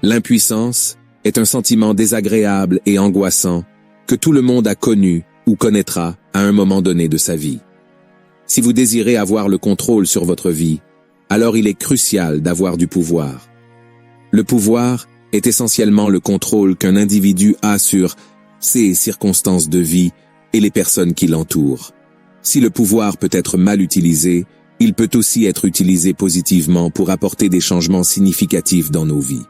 L'impuissance est un sentiment désagréable et angoissant que tout le monde a connu ou connaîtra à un moment donné de sa vie. Si vous désirez avoir le contrôle sur votre vie, alors il est crucial d'avoir du pouvoir. Le pouvoir est essentiellement le contrôle qu'un individu a sur ses circonstances de vie et les personnes qui l'entourent. Si le pouvoir peut être mal utilisé, il peut aussi être utilisé positivement pour apporter des changements significatifs dans nos vies.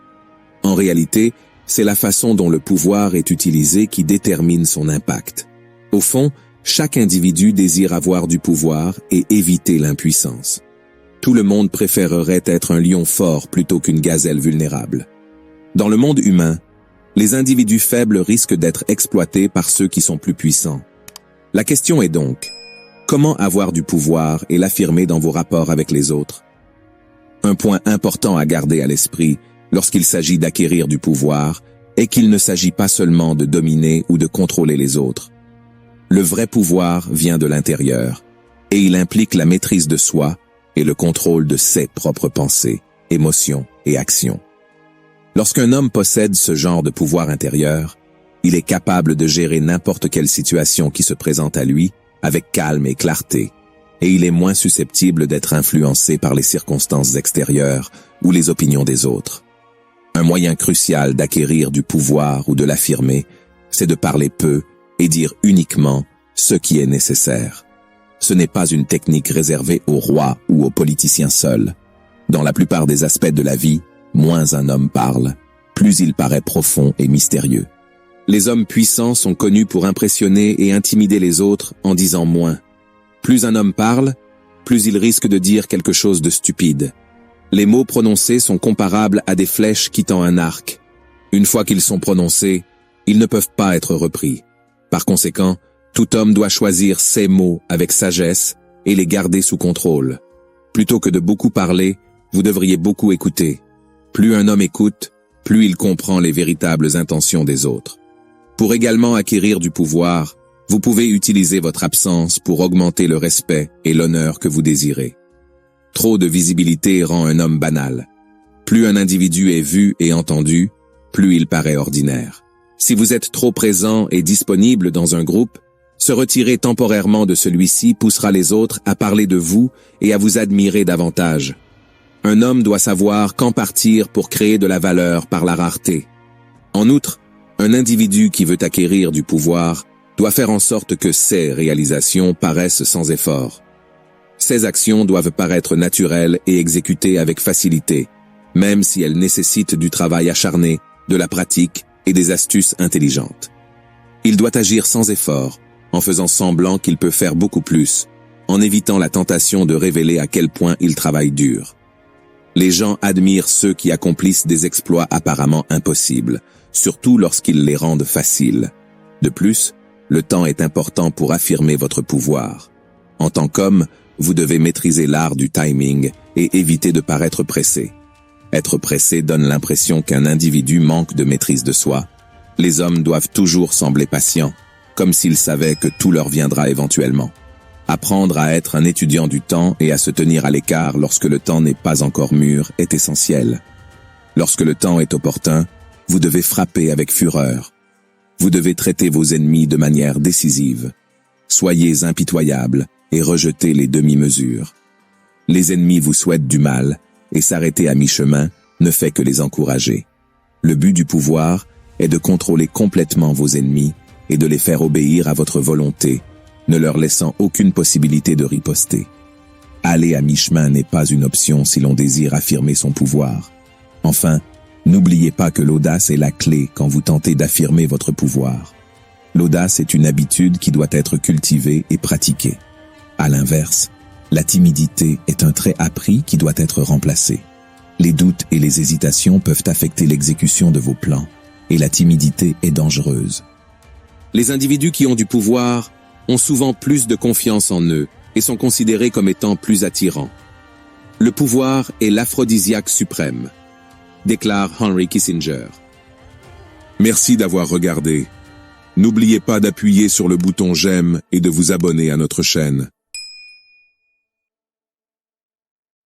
En réalité, c'est la façon dont le pouvoir est utilisé qui détermine son impact. Au fond, chaque individu désire avoir du pouvoir et éviter l'impuissance. Tout le monde préférerait être un lion fort plutôt qu'une gazelle vulnérable. Dans le monde humain, les individus faibles risquent d'être exploités par ceux qui sont plus puissants. La question est donc, comment avoir du pouvoir et l'affirmer dans vos rapports avec les autres? Un point important à garder à l'esprit lorsqu'il s'agit d'acquérir du pouvoir est qu'il ne s'agit pas seulement de dominer ou de contrôler les autres. Le vrai pouvoir vient de l'intérieur, et il implique la maîtrise de soi et le contrôle de ses propres pensées, émotions et actions. Lorsqu'un homme possède ce genre de pouvoir intérieur, il est capable de gérer n'importe quelle situation qui se présente à lui avec calme et clarté, et il est moins susceptible d'être influencé par les circonstances extérieures ou les opinions des autres. Un moyen crucial d'acquérir du pouvoir ou de l'affirmer, c'est de parler peu et dire uniquement ce qui est nécessaire. Ce n'est pas une technique réservée aux rois ou aux politiciens seuls. Dans la plupart des aspects de la vie, moins un homme parle, plus il paraît profond et mystérieux. Les hommes puissants sont connus pour impressionner et intimider les autres en disant moins. Plus un homme parle, plus il risque de dire quelque chose de stupide. Les mots prononcés sont comparables à des flèches quittant un arc. Une fois qu'ils sont prononcés, ils ne peuvent pas être repris. Par conséquent, tout homme doit choisir ses mots avec sagesse et les garder sous contrôle. Plutôt que de beaucoup parler, vous devriez beaucoup écouter. Plus un homme écoute, plus il comprend les véritables intentions des autres. Pour également acquérir du pouvoir, vous pouvez utiliser votre absence pour augmenter le respect et l'honneur que vous désirez. Trop de visibilité rend un homme banal. Plus un individu est vu et entendu, plus il paraît ordinaire. Si vous êtes trop présent et disponible dans un groupe, se retirer temporairement de celui-ci poussera les autres à parler de vous et à vous admirer davantage. Un homme doit savoir quand partir pour créer de la valeur par la rareté. En outre, un individu qui veut acquérir du pouvoir doit faire en sorte que ses réalisations paraissent sans effort. Ces actions doivent paraître naturelles et exécutées avec facilité, même si elles nécessitent du travail acharné, de la pratique et des astuces intelligentes. Il doit agir sans effort, en faisant semblant qu'il peut faire beaucoup plus, en évitant la tentation de révéler à quel point il travaille dur. Les gens admirent ceux qui accomplissent des exploits apparemment impossibles, surtout lorsqu'ils les rendent faciles. De plus, le temps est important pour affirmer votre pouvoir. En tant qu'homme, vous devez maîtriser l'art du timing et éviter de paraître pressé. Être pressé donne l'impression qu'un individu manque de maîtrise de soi. Les hommes doivent toujours sembler patients, comme s'ils savaient que tout leur viendra éventuellement. Apprendre à être un étudiant du temps et à se tenir à l'écart lorsque le temps n'est pas encore mûr est essentiel. Lorsque le temps est opportun, vous devez frapper avec fureur. Vous devez traiter vos ennemis de manière décisive. Soyez impitoyables et rejetez les demi-mesures. Les ennemis vous souhaitent du mal, et s'arrêter à mi-chemin ne fait que les encourager. Le but du pouvoir est de contrôler complètement vos ennemis et de les faire obéir à votre volonté, ne leur laissant aucune possibilité de riposter. Aller à mi-chemin n'est pas une option si l'on désire affirmer son pouvoir. Enfin, n'oubliez pas que l'audace est la clé quand vous tentez d'affirmer votre pouvoir. L'audace est une habitude qui doit être cultivée et pratiquée. À l'inverse, la timidité est un trait appris qui doit être remplacé. Les doutes et les hésitations peuvent affecter l'exécution de vos plans, et la timidité est dangereuse. Les individus qui ont du pouvoir ont souvent plus de confiance en eux et sont considérés comme étant plus attirants. Le pouvoir est l'aphrodisiaque suprême, déclare Henry Kissinger. Merci d'avoir regardé. N'oubliez pas d'appuyer sur le bouton j'aime et de vous abonner à notre chaîne.